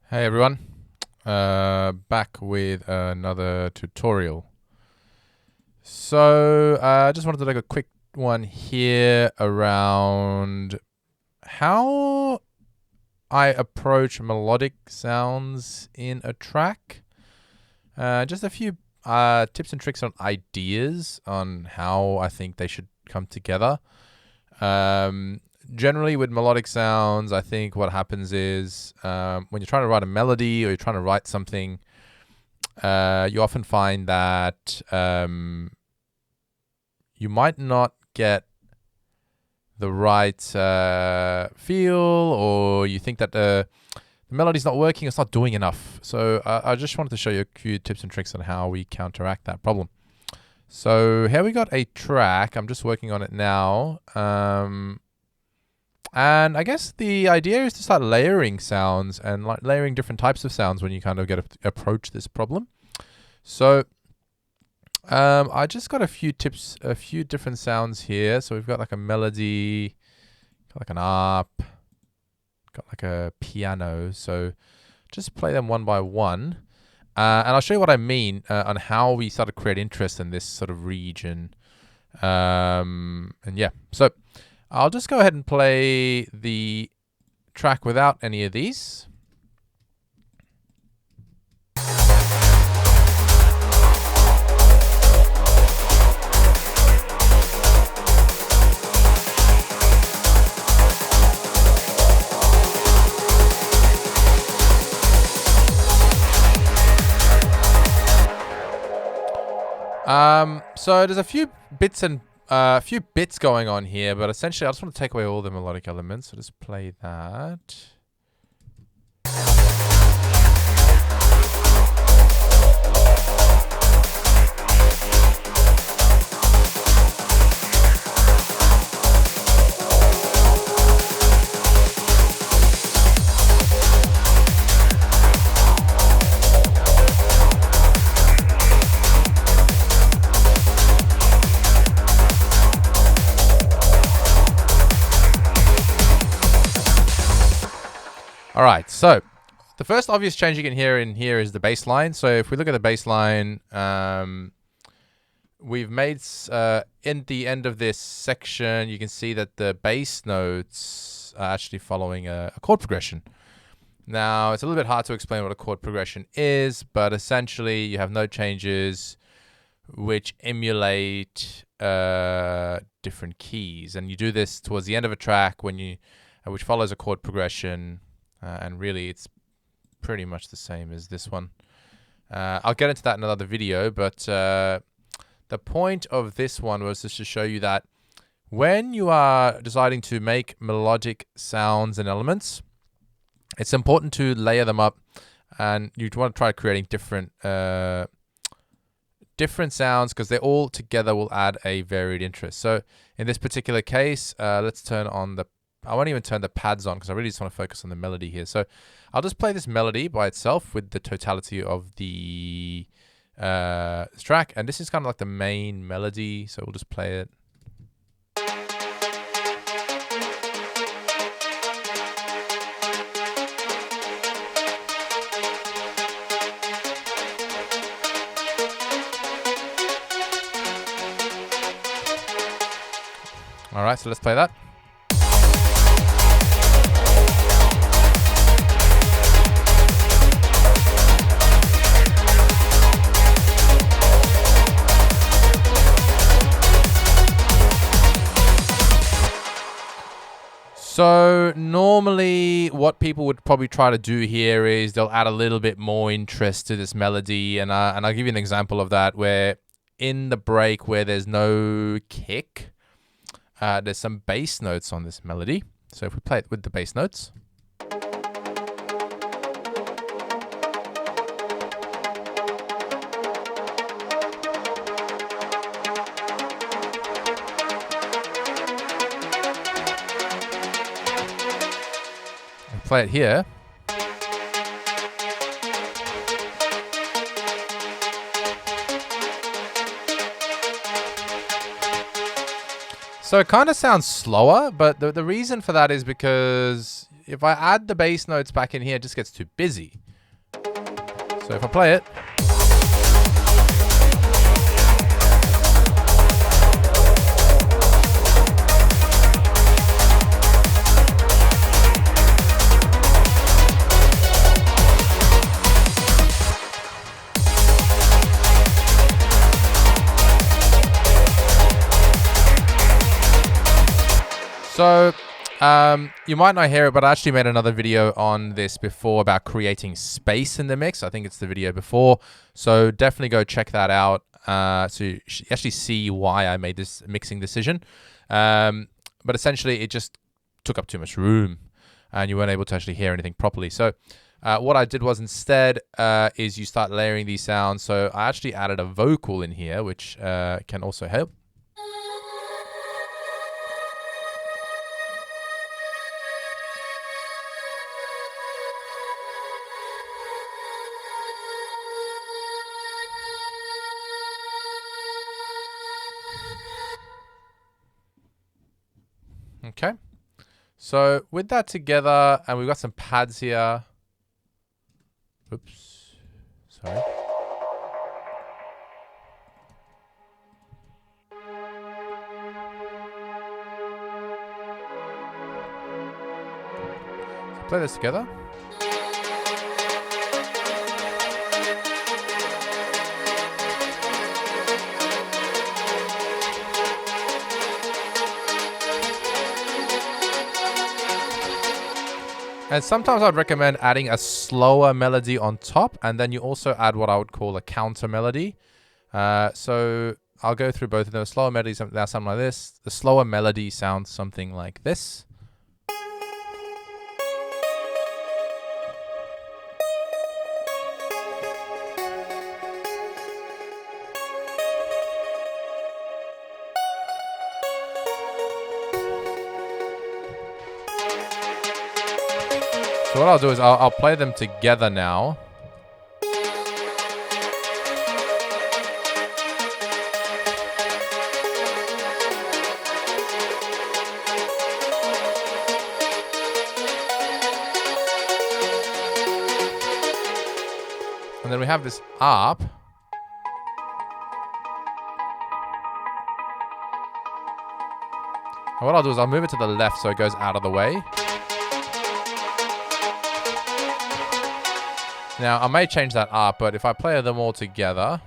Hey everyone, back with another tutorial. So I just wanted to take a quick one here around how I approach melodic sounds in a track. Just a few tips and tricks on ideas on how I think they should come together. Generally with melodic sounds, I think what happens is when you're trying to write a melody or you're trying to write something, you often find that you might not get the right feel, or you think that the melody's not working, it's not doing enough. So I just wanted to show you a few tips and tricks on how we counteract that problem. So here we got a track. I'm just working on it now. And I guess the idea is to start layering sounds and like layering different types of sounds when you kind of approach this problem. So I just got a few tips, a few different sounds here. So we've got like a melody, got like an harp, got like a piano. So just play them one by one. And I'll show you what I mean on how we start to create interest in this sort of region. And yeah, so I'll just go ahead and play the track without any of these. So there's a few bits going on here, but essentially I just want to take away all the melodic elements. So just play that. All right, so the first obvious change you can hear in here is the bass line. So if we look at the bass line, we've made, in the end of this section, you can see that the bass notes are actually following a chord progression. Now, it's a little bit hard to explain what a chord progression is, but essentially you have note changes which emulate different keys. And you do this towards the end of a track which follows a chord progression. And really, it's pretty much the same as this one. I'll get into that in another video, but the point of this one was just to show you that when you are deciding to make melodic sounds and elements, it's important to layer them up, and you want to try creating different sounds, because they all together will add a varied interest. So in this particular case, let's turn on I won't even turn the pads on because I really just want to focus on the melody here. So I'll just play this melody by itself with the totality of the track. And this is kind of like the main melody. So we'll just play it. All right, so let's play that. So normally what people would probably try to do here is they'll add a little bit more interest to this melody. And I'll give you an example of that, where in the break where there's no kick, there's some bass notes on this melody. So if we play it with the bass notes. Play it here. So it kind of sounds slower, but the reason for that is because if I add the bass notes back in here, it just gets too busy. So if I play it. So, you might not hear it, but I actually made another video on this before about creating space in the mix. I think it's the video before. So definitely go check that out. So you actually see why I made this mixing decision. But essentially, it just took up too much room and you weren't able to actually hear anything properly. So what I did was instead is you start layering these sounds. So I actually added a vocal in here, which can also help. Okay, so with that together, and we've got some pads here. Oops, sorry. So play this together. And sometimes I'd recommend adding a slower melody on top, and then you also add what I would call a counter melody. So I'll go through both of those. Slower melodies now sound like this. The slower melody sounds something like this. So what I'll do is I'll play them together now. And then we have this up. And what I'll do is I'll move it to the left so it goes out of the way. Now, I may change that up, but if I play them all together.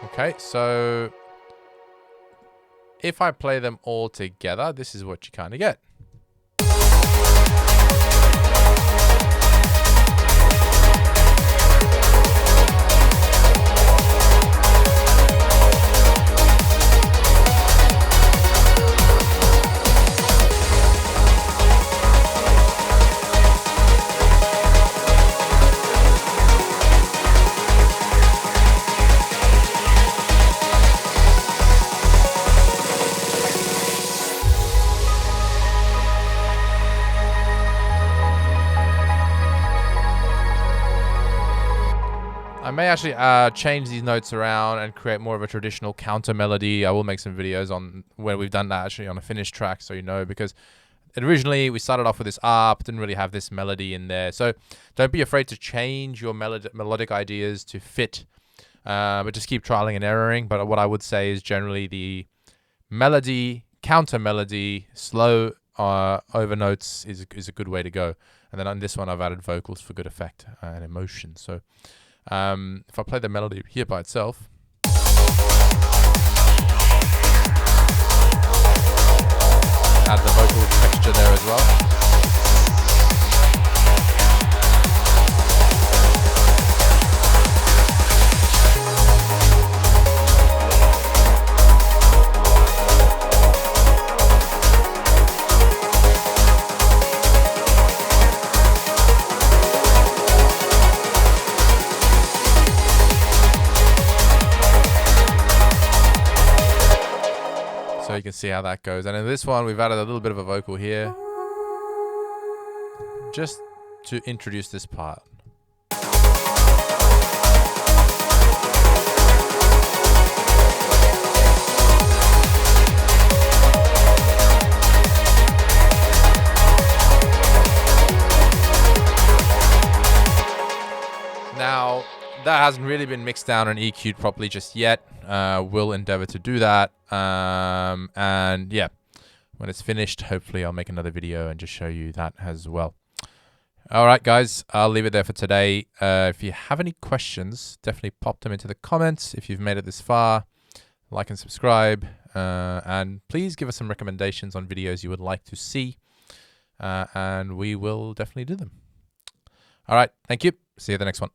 Okay, so if I play them all together, this is what you kind of get. I may actually change these notes around and create more of a traditional counter melody. I will make some videos on where we've done that actually on a finished track, so you know, because originally we started off with this ARP, didn't really have this melody in there. So don't be afraid to change your melodic ideas to fit, but just keep trialing and erroring. But what I would say is generally the melody, counter melody, slow over notes is a good way to go. And then on this one, I've added vocals for good effect and emotion. So if I play the melody here by itself, add the vocal texture there as well. So you can see how that goes. And in this one, we've added a little bit of a vocal here. Just to introduce this part. Now, that hasn't really been mixed down and EQ'd properly just yet. We'll endeavor to do that. And yeah, when it's finished, hopefully I'll make another video and just show you that as well. All right, guys, I'll leave it there for today. If you have any questions, definitely pop them into the comments. If you've made it this far, like and subscribe. And please give us some recommendations on videos you would like to see. And we will definitely do them. All right, thank you. See you at the next one.